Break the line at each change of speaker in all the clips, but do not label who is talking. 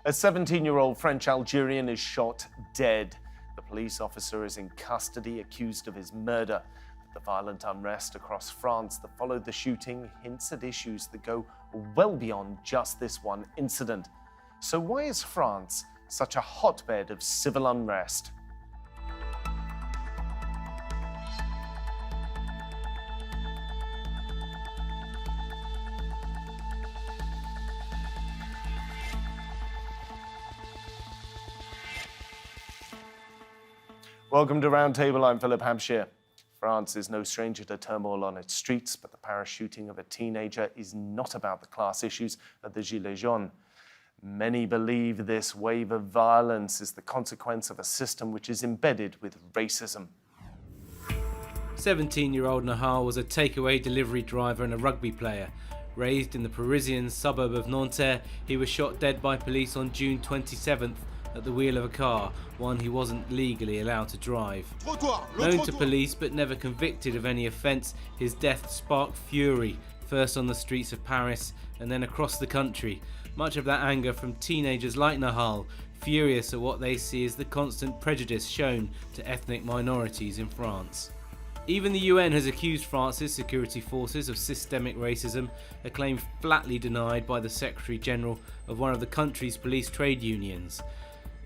A 17-year-old French Algerian is shot dead. The police officer is in custody, accused of his murder. The violent unrest across France that followed the shooting hints at issues that go well beyond just this one incident. So why is France such a hotbed of civil unrest? Welcome to Roundtable. I'm Philip Hampshire. France is no stranger to turmoil on its streets, but the Paris shooting of a teenager is not about the class issues of the Gilets jaunes. Many believe this wave of violence is the consequence of a system which is embedded with racism.
17-year-old Nahal was a takeaway delivery driver and a rugby player. Raised in the Parisian suburb of Nanterre, he was shot dead by police on June 27th at the wheel of a car, one he wasn't legally allowed to drive. Known to police but never convicted of any offence, his death sparked fury, first on the streets of Paris and then across the country. Much of that anger from teenagers like Nahal, furious at what they see as the constant prejudice shown to ethnic minorities in France. Even the UN has accused France's security forces of systemic racism, a claim flatly denied by the Secretary General of one of the country's police trade unions.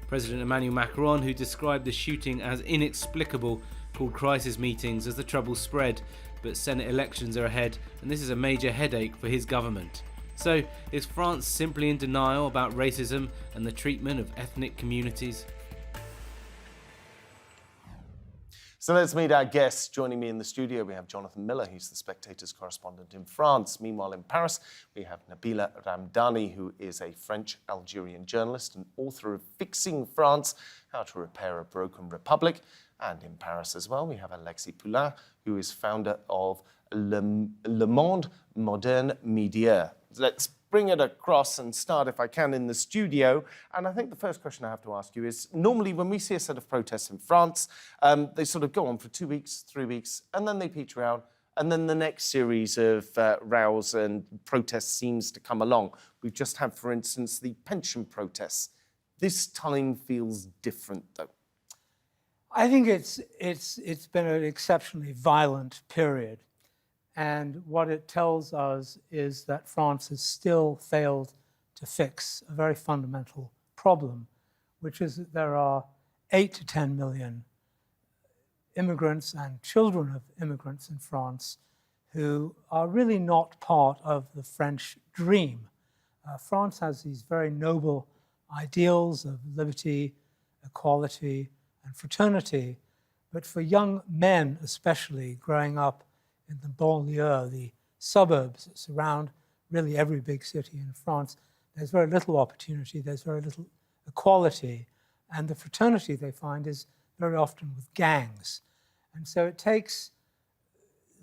President Emmanuel Macron, who described the shooting as inexplicable, called crisis meetings as the trouble spread, but Senate elections are ahead and this is a major headache for his government. So, is France simply in denial about racism and the treatment of ethnic communities?
So let's meet our guests. Joining me in the studio, we have Jonathan Miller, who's the Spectator's correspondent in France. Meanwhile, in Paris, we have Nabila Ramdani, who is a French Algerian journalist and author of Fixing France, How to Repair a Broken Republic. And in Paris as well, we have Alexis Poulin, who is founder of Le Monde, Moderne media. Let's bring it across and start, if I can, in the studio. And I think the first question I have to ask you is, normally when we see a set of protests in France, they sort of go on for 2 weeks, 3 weeks, and then they peter out, and then the next series of rows and protests seems to come along. We've just had, for instance, the pension protests. This time feels different, though.
I think it's been an exceptionally violent period. And what it tells us is that France has still failed to fix a very fundamental problem, which is that there are 8 to 10 million immigrants and children of immigrants in France who are really not part of the French dream. France has these very noble ideals of liberty, equality, and fraternity, but for young men especially growing up in the banlieue, the suburbs that surround really every big city in France, there's very little opportunity, there's very little equality, and the fraternity they find is very often with gangs. And so it takes,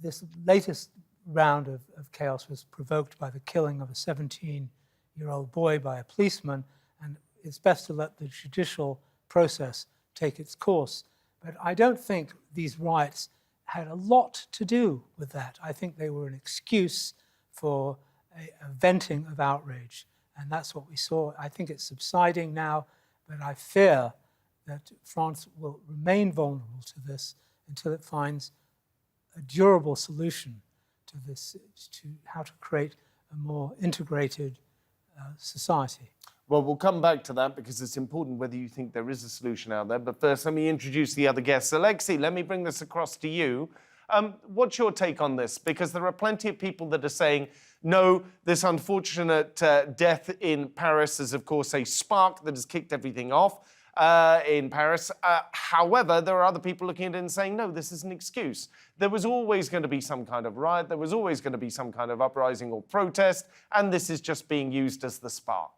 this latest round of chaos was provoked by the killing of a 17-year-old boy by a policeman, and it's best to let the judicial process take its course. But I don't think these riots had a lot to do with that. I think they were an excuse for a venting of outrage, and that's what we saw. I think it's subsiding now, but I fear that France will remain vulnerable to this until it finds a durable solution to this, to how to create a more integrated society.
Well, we'll come back to that because it's important whether you think there is a solution out there. But first, let me introduce the other guests. Alexis, let me bring this across to you. What's your take on this? Because there are plenty of people that are saying, no, this unfortunate death in Paris is, of course, a spark that has kicked everything off in Paris. However, there are other people looking at it and saying, no, this is an excuse. There was always going to be some kind of riot. There was always going to be some kind of uprising or protest. And this is just being used as the spark.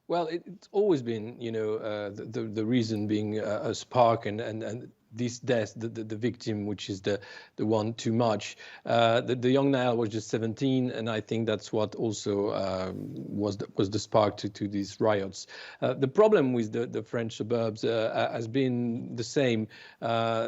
Well, it's always been, the reason being a spark and this death, the victim, which is the one too much. The young Nile was just 17, and I think that's what also was the spark to these riots. The problem with the French suburbs has been the same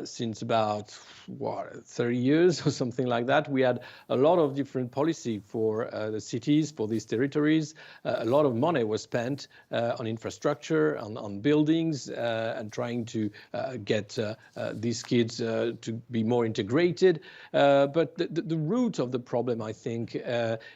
since about 30 years or something like that. We had a lot of different policy for the cities, for these territories. A lot of money was spent on infrastructure, on buildings, and trying to get these kids to be more integrated. But the root of the problem, I think,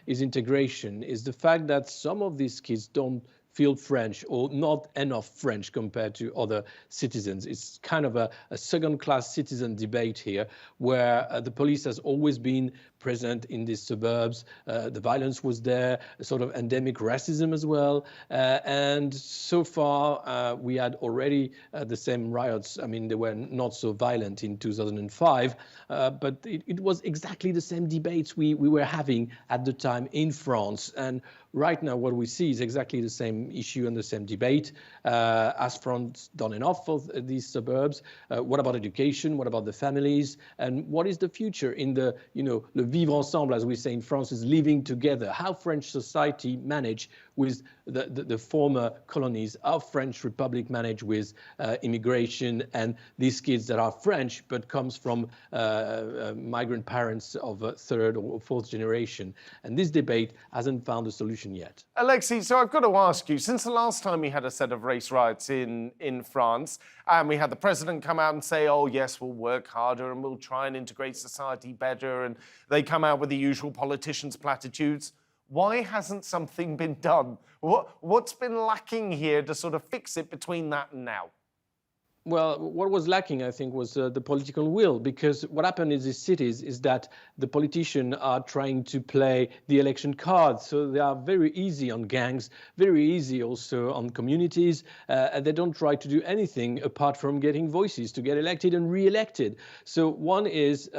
is integration, is the fact that some of these kids don't feel French or not enough French compared to other citizens. It's kind of a second-class citizen debate here, where the police has always been present in these suburbs. The violence was there, a sort of endemic racism as well. And so far, we had already the same riots. I mean, they were not so violent in 2005, but it was exactly the same debates we were having at the time in France. And right now, what we see is exactly the same issue and the same debate. Has France done enough for these suburbs? What about education? What about the families? And what is the future in the, le vivre ensemble, as we say in France, is living together? How French society manage with the former colonies, how French Republic manage with immigration and these kids that are French but comes from migrant parents of third or fourth generation. And this debate hasn't found a solution yet.
Alexis, so I've got to ask you, since the last time we had a set of race riots in France, and we had the president come out and say, oh, yes, we'll work harder and we'll try and integrate society better, and they come out with the usual politicians' platitudes, why hasn't something been done? What's been lacking here to sort of fix it between that and now?
Well, what was lacking, I think, was the political will, because what happened in these cities is that the politicians are trying to play the election card. So they are very easy on gangs, very easy also on communities, and they don't try to do anything apart from getting voices to get elected and re-elected. So one is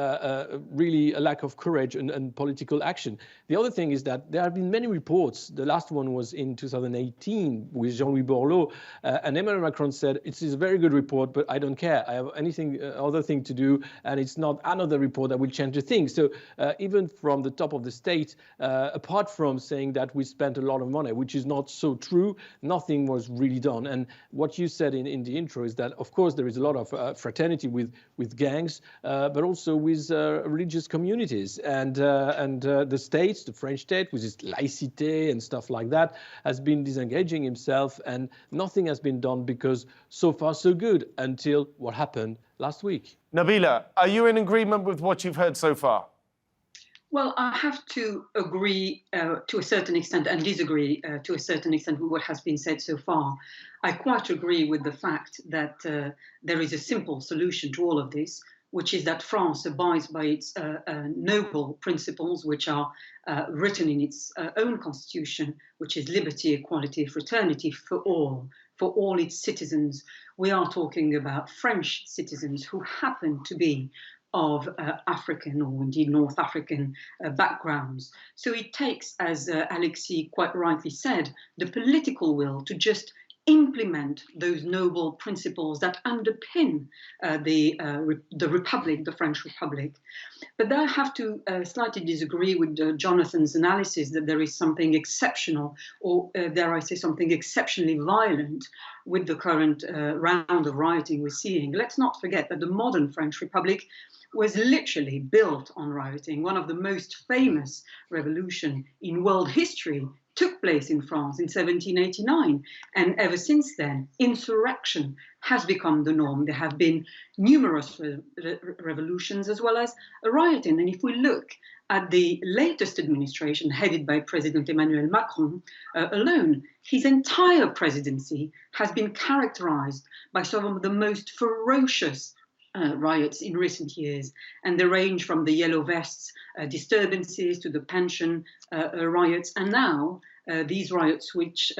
really a lack of courage and political action. The other thing is that there have been many reports. The last one was in 2018 with Jean-Louis Borloo, and Emmanuel Macron said, it is a very good report, but I don't care. I have other thing to do, and it's not another report that will change the thing. So even from the top of the state, apart from saying that we spent a lot of money, which is not so true, nothing was really done. And what you said in the intro is that, of course, there is a lot of fraternity with gangs, but also with religious communities. And the states, the French state, with its laïcité and stuff like that, has been disengaging himself, and nothing has been done because so far so good, until what happened last week.
Nabila, are you in agreement with what you've heard so far?
Well, I have to agree to a certain extent and disagree to a certain extent with what has been said so far. I quite agree with the fact that there is a simple solution to all of this, which is that France abides by its noble principles, which are written in its own constitution, which is liberty, equality, fraternity for all its citizens. We are talking about French citizens who happen to be of African or indeed North African backgrounds. So it takes, as Alexis quite rightly said, the political will to just implement those noble principles that underpin the Republic, the French Republic. But I have to slightly disagree with Jonathan's analysis that there is something exceptional, or dare I say something exceptionally violent with the current round of rioting we're seeing. Let's not forget that the modern French Republic was literally built on rioting. One of the most famous revolutions in world history took place in France in 1789. And ever since then, insurrection has become the norm. There have been numerous revolutions as well as rioting. And if we look at the latest administration headed by President Emmanuel Macron alone, his entire presidency has been characterized by some of the most ferocious riots in recent years, and they range from the Yellow Vests disturbances to the pension riots, and now these riots which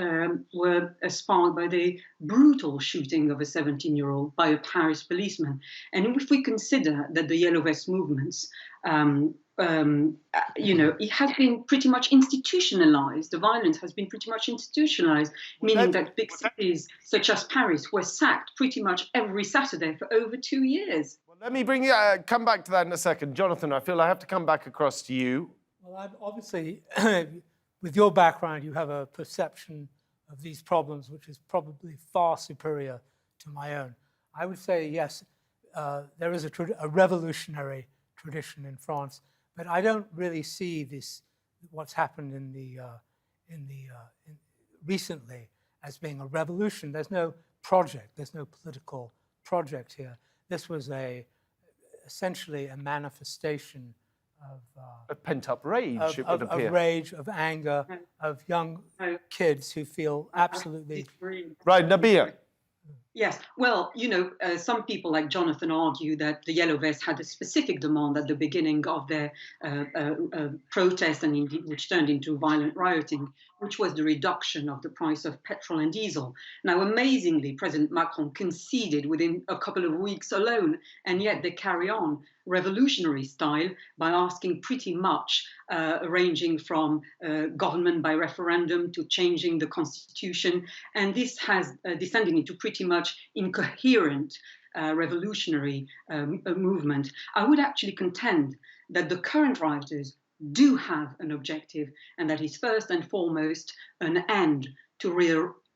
were sparked by the brutal shooting of a 17-year-old by a Paris policeman. And if we consider that the Yellow Vest movements it has been pretty much institutionalized. The violence has been pretty much institutionalized, meaning that big cities such as Paris were sacked pretty much every Saturday for over 2 years.
Well, let me come back to that in a second. Jonathan, I feel I have to come back across to you.
Well, obviously, with your background, you have a perception of these problems which is probably far superior to my own. I would say, yes, there is a revolutionary tradition in France, but I don't really see what's happened recently as being a revolution. There's no project, there's no political project here. This was essentially a manifestation of
pent-up rage, it would appear.
Of rage, of anger, of young kids who feel absolutely...
Right, Nabila.
Yes, well, some people like Jonathan argue that the Yellow Vests had a specific demand at the beginning of their protest, and indeed, which turned into violent rioting, which was the reduction of the price of petrol and diesel. Now, amazingly, President Macron conceded within a couple of weeks alone, and yet they carry on revolutionary style by asking pretty much ranging from government by referendum to changing the constitution. And this has descended into pretty much incoherent revolutionary movement. I would actually contend that the current rioters do have an objective, and that is first and foremost an end to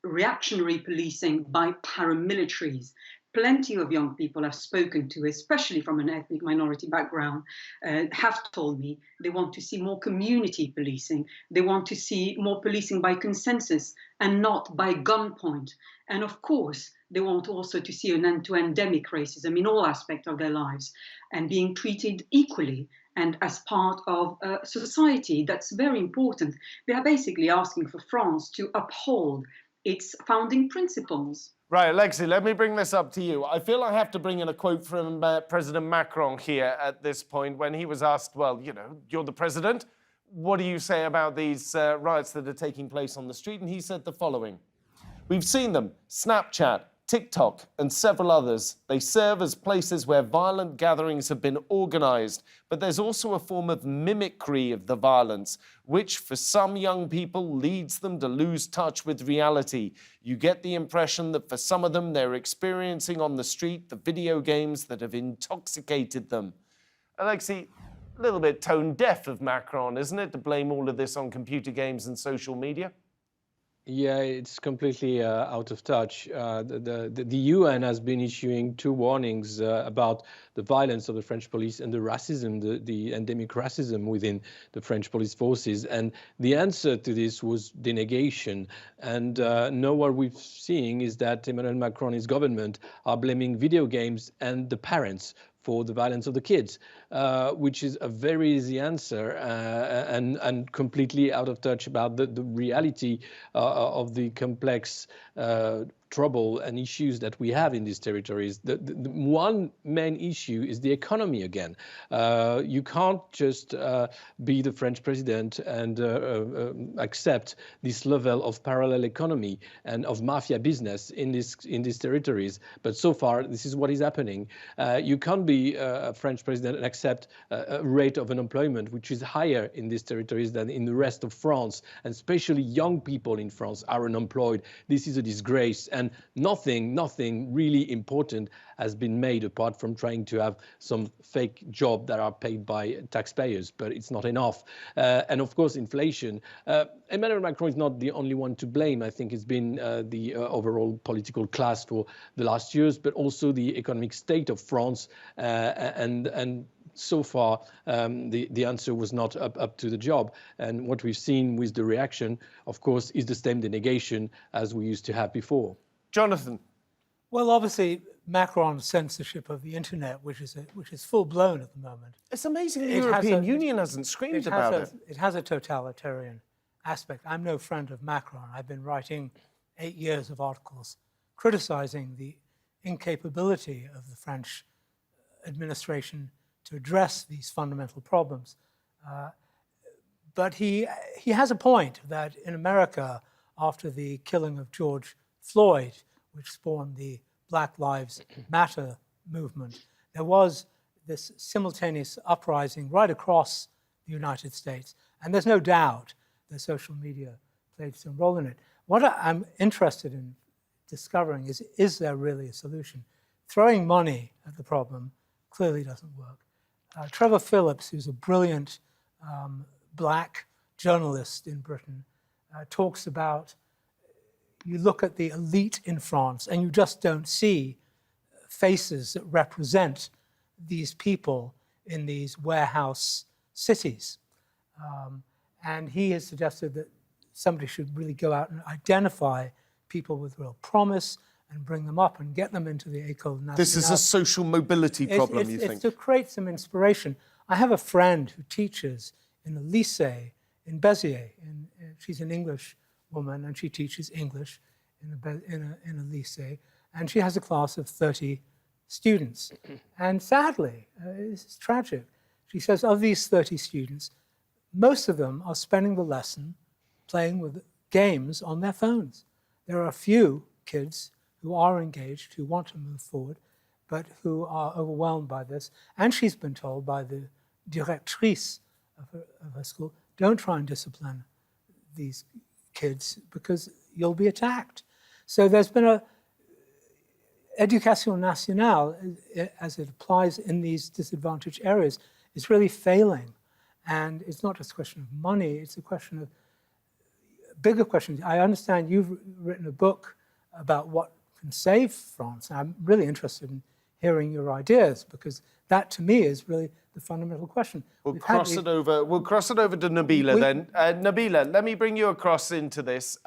reactionary policing by paramilitaries. Plenty of young people I've spoken to, especially from an ethnic minority background, have told me they want to see more community policing. They want to see more policing by consensus and not by gunpoint. And of course, they want also to see an end to endemic racism in all aspects of their lives and being treated equally and as part of society. That's very important. They are basically asking for France to uphold its founding principles.
Right, Alexis, let me bring this up to you. I feel I have to bring in a quote from President Macron here at this point when he was asked, well, you're the president. What do you say about these riots that are taking place on the street? And he said the following. We've seen them, Snapchat, TikTok, and several others. They serve as places where violent gatherings have been organized, but there's also a form of mimicry of the violence, which for some young people leads them to lose touch with reality. You get the impression that for some of them, they're experiencing on the street the video games that have intoxicated them. Alexis, a little bit tone deaf of Macron, isn't it, to blame all of this on computer games and social media?
Yeah, it's completely out of touch. The UN has been issuing 2 warnings about the violence of the French police and the racism, the endemic racism within the French police forces. And the answer to this was denegation. And now what we're seeing is that Emmanuel Macron and his government are blaming video games and the parents for the violence of the kids, which is a very easy answer and completely out of touch about the reality of the complex trouble and issues that we have in these territories. The one main issue is the economy again. You can't just be the French president and accept this level of parallel economy and of mafia business in these territories. But so far, this is what is happening. You can't be a French president and accept a rate of unemployment which is higher in these territories than in the rest of France, and especially young people in France are unemployed. This is a disgrace. And nothing really important has been made apart from trying to have some fake job that are paid by taxpayers, but it's not enough. And of course, inflation. Emmanuel Macron is not the only one to blame. I think it's been the overall political class for the last years, but also the economic state of France and so far, the answer was not up to the job. And what we've seen with the reaction, of course, is the same denegation as we used to have before.
Jonathan.
Well, obviously, Macron's censorship of the internet, which is full blown at the moment.
It's amazing the European Union hasn't screamed about it.
It has a totalitarian aspect. I'm no friend of Macron. I've been writing 8 years of articles criticizing the incapability of the French administration to address these fundamental problems. But he has a point that in America, after the killing of George Floyd, which spawned the Black Lives Matter movement, there was this simultaneous uprising right across the United States. And there's no doubt that social media played some role in it. What I'm interested in discovering is there really a solution? Throwing money at the problem clearly doesn't work. Trevor Phillips, who's a brilliant black journalist in Britain, talks about, you look at the elite in France and you just don't see faces that represent these people in these warehouse cities. And he has suggested that somebody should really go out and identify people with real promise and bring them up and get them into the École Nationale.
This is a social mobility problem, you think?
It's to create some inspiration. I have a friend who teaches in a lycée in Béziers. She's an English woman, and she teaches English in a lycée. And she has a class of 30 students. And sadly, this is tragic. She says of these 30 students, most of them are spending the lesson playing with games on their phones. There are a few kids who are engaged, who want to move forward, but who are overwhelmed by this. And she's been told by the directrice of her school, don't try and discipline these kids because you'll be attacked. So there's been a Éducation nationale, as it applies in these disadvantaged areas, is really failing. And it's not just a question of money, it's a question of bigger questions. I understand you've written a book about what can save France. I'm really interested in hearing your ideas, because that to me is really the fundamental question.
We'll cross it over to Nabila then. Nabila, let me bring you across into this.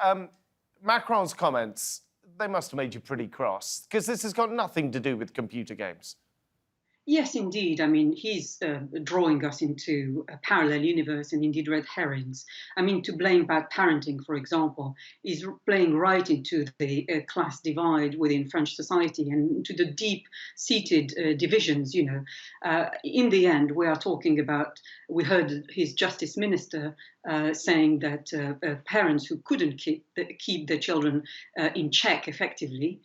Macron's comments, they must have made you pretty cross, because this has got nothing to do with computer games.
Yes, indeed. I mean, he's drawing us into a parallel universe and indeed red herrings. I mean, to blame bad parenting, for example, is playing right into the class divide within French society and into the deep-seated divisions, you know. In the end, we are talking about, we heard his justice minister saying that parents who couldn't keep their children in check effectively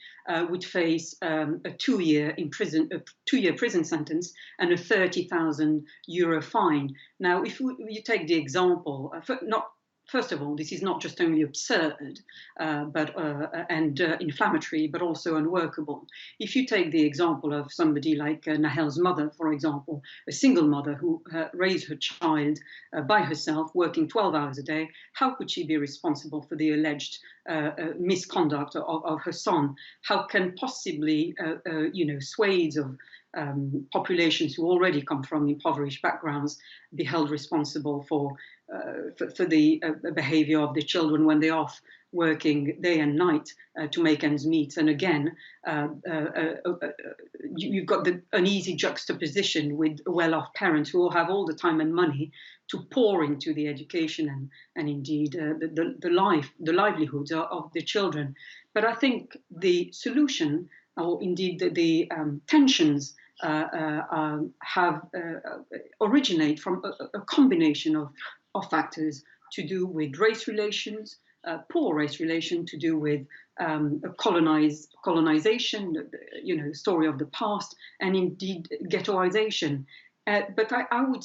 would face a two-year prison sentence and a 30,000 euro fine. Now, if you take the example, first of all, this is not just only absurd and inflammatory, but also unworkable. If you take the example of somebody like Nahel's mother, for example, a single mother who raised her child by herself, working 12 hours a day, how could she be responsible for the alleged misconduct of her son? How can possibly, swathes of populations who already come from impoverished backgrounds be held responsible for the behavior of the children when they're off working day and night to make ends meet? And again, you've got an easy juxtaposition with well-off parents who will have all the time and money to pour into the education and indeed the livelihoods of the children. But I think the solution, or indeed the tensions, originate from a combination of factors to do with race relations, poor race relation, to do with colonization, the story of the past, and indeed ghettoization. But I would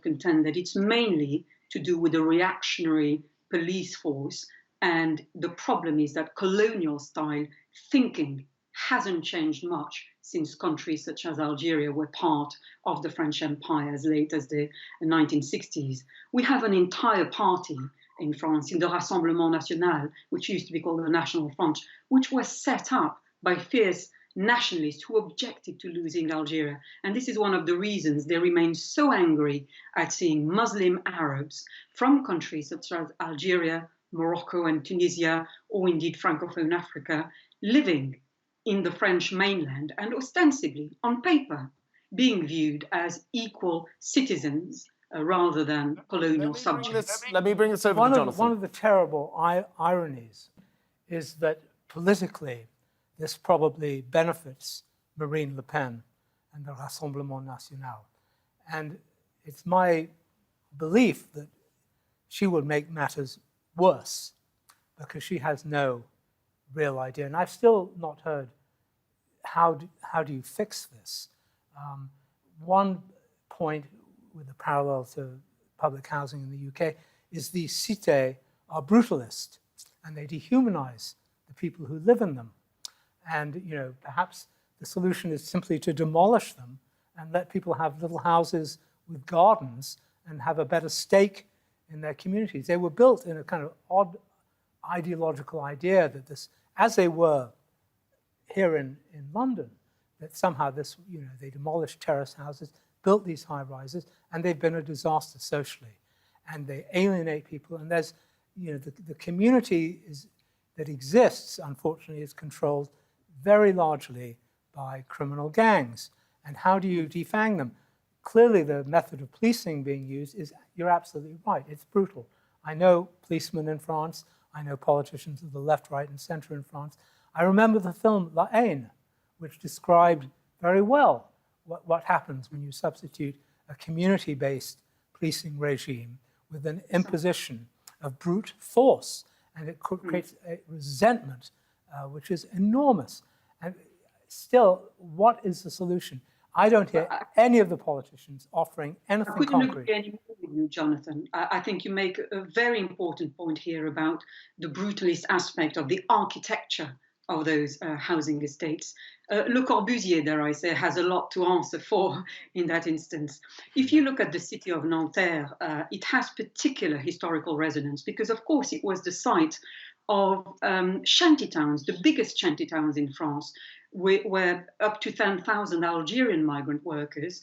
contend that it's mainly to do with the reactionary police force, and the problem is that colonial style thinking hasn't changed much since countries such as Algeria were part of the French Empire as late as the 1960s. We have an entire party in France, in the Rassemblement National, which used to be called the National Front, which was set up by fierce nationalists who objected to losing Algeria. And this is one of the reasons they remain so angry at seeing Muslim Arabs from countries such as Algeria, Morocco and Tunisia, or indeed Francophone Africa, living in the French mainland and ostensibly, on paper, being viewed as equal citizens rather than colonial subjects.
Let me bring this over to Jonathan.
One of the terrible ironies is that politically, this probably benefits Marine Le Pen and the Rassemblement National. And it's my belief that she will make matters worse because she has no real idea. And I've still not heard how do you fix this. One point with a parallel to public housing in the UK, is these cités are brutalist, and they dehumanize the people who live in them. And perhaps the solution is simply to demolish them and let people have little houses with gardens and have a better stake in their communities. They were built in a kind of odd ideological idea that this, as they were here in London, that somehow this, they demolished terrace houses, built these high rises, and they've been a disaster socially. And they alienate people, and there's, the community that exists, unfortunately, is controlled very largely by criminal gangs. And how do you defang them? Clearly, the method of policing being used is, you're absolutely right, it's brutal. I know policemen in France, I know politicians of the left, right, and center in France. I remember the film La Haine, which described very well what happens when you substitute a community-based policing regime with an imposition of brute force. And it creates a resentment, which is enormous. And still, what is the solution? I don't hear any of the politicians offering anything concrete.
I couldn't agree any more with you, Jonathan. I think you make a very important point here about the brutalist aspect of the architecture of those housing estates. Le Corbusier, dare I say, has a lot to answer for in that instance. If you look at the city of Nanterre, it has particular historical resonance because, of course, it was the site of shanty towns, the biggest shanty towns in France, where up to 10,000 Algerian migrant workers,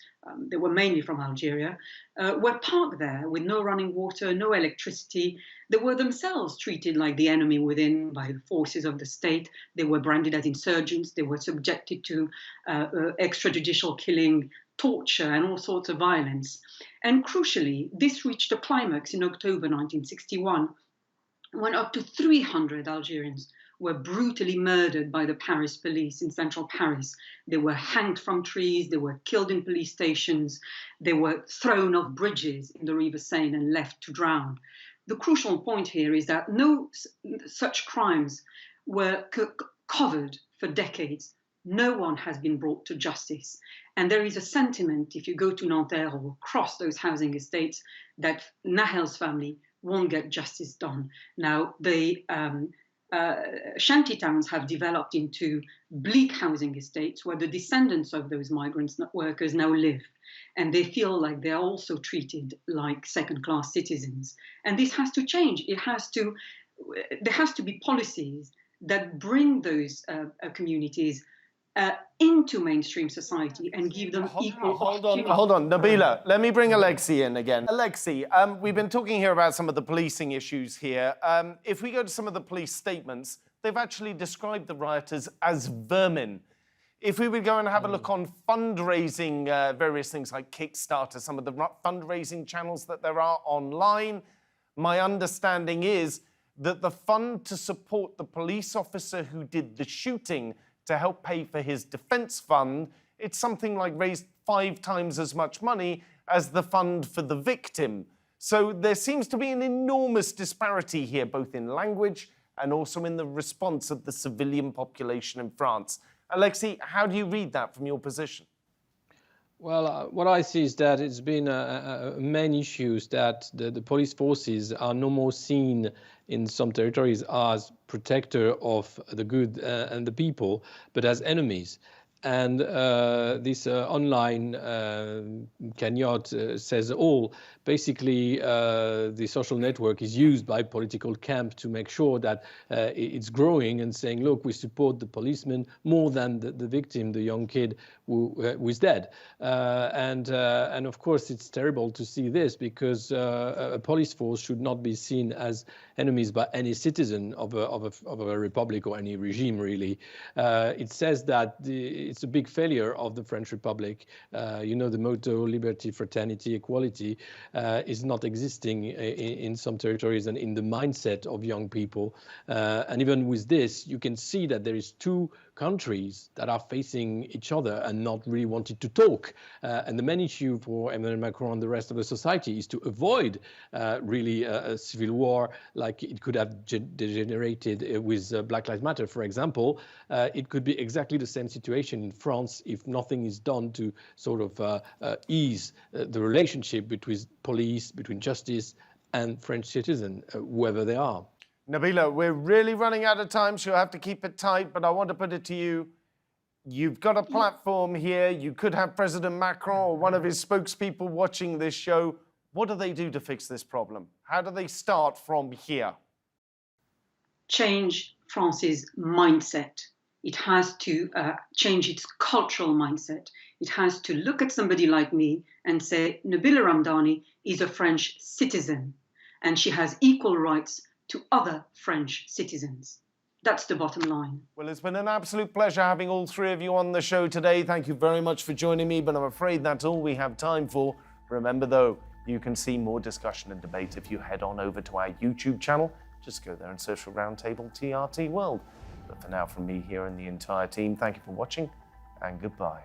they were mainly from Algeria, were parked there with no running water, no electricity. They were themselves treated like the enemy within by the forces of the state. They were branded as insurgents. They were subjected to extrajudicial killing, torture, and all sorts of violence. And crucially, this reached a climax in October 1961, when up to 300 Algerians were brutally murdered by the Paris police in central Paris. They were hanged from trees, they were killed in police stations, they were thrown off bridges in the River Seine and left to drown. The crucial point here is that no such crimes were covered for decades. No one has been brought to justice. And there is a sentiment, if you go to Nanterre or across those housing estates, that Nahel's family won't get justice done. Now, the shanty towns have developed into bleak housing estates where the descendants of those migrant workers now live. And they feel like they're also treated like second-class citizens. And this has to change. There has to be policies that bring those communities into mainstream society and give them equal opportunity.
Hold on, Nabila. Let me bring Alexis in again. Alexis, we've been talking here about some of the policing issues here. If we go to some of the police statements, they've actually described the rioters as vermin. If we would go and have a look on fundraising, various things like Kickstarter, some of the fundraising channels that there are online, my understanding is that the fund to support the police officer who did the shooting to help pay for his defense fund, it's something like raised 5 times as much money as the fund for the victim. So there seems to be an enormous disparity here, both in language and also in the response of the civilian population in France. Alexis, how do you read that from your position?
Well, what I see is that it's been main issues that the police forces are no more seen in some territories as protector of the good and the people, but as enemies. And this online cagnotte says all. Basically, the social network is used by political camp to make sure that it's growing and saying, look, we support the policeman more than the victim, the young kid who is dead. And of course, it's terrible to see this because a police force should not be seen as enemies by any citizen of a republic or any regime, really. It says that it's a big failure of the French Republic. The motto, liberty, fraternity, equality, is not existing in some territories and in the mindset of young people. And even with this, you can see that there is two countries that are facing each other and not really wanting to talk. And the main issue for Emmanuel Macron and the rest of the society is to avoid really a civil war like it could have degenerated with Black Lives Matter, for example. It could be exactly the same situation in France if nothing is done to sort of ease the relationship between police, between justice and French citizens, whoever they are.
Nabila, we're really running out of time, so you'll have to keep it tight, but I want to put it to you. You've got a platform here. You could have President Macron or one of his spokespeople watching this show. What do they do to fix this problem? How do they start from here?
Change France's mindset. It has to change its cultural mindset. It has to look at somebody like me and say, Nabila Ramdani is a French citizen, and she has equal rights to other French citizens. That's the bottom line.
Well, it's been an absolute pleasure having all three of you on the show today. Thank you very much for joining me, but I'm afraid that's all we have time for. Remember, though, you can see more discussion and debate if you head on over to our YouTube channel. Just go there and search for Roundtable TRT World. But for now, from me here and the entire team, thank you for watching, and goodbye.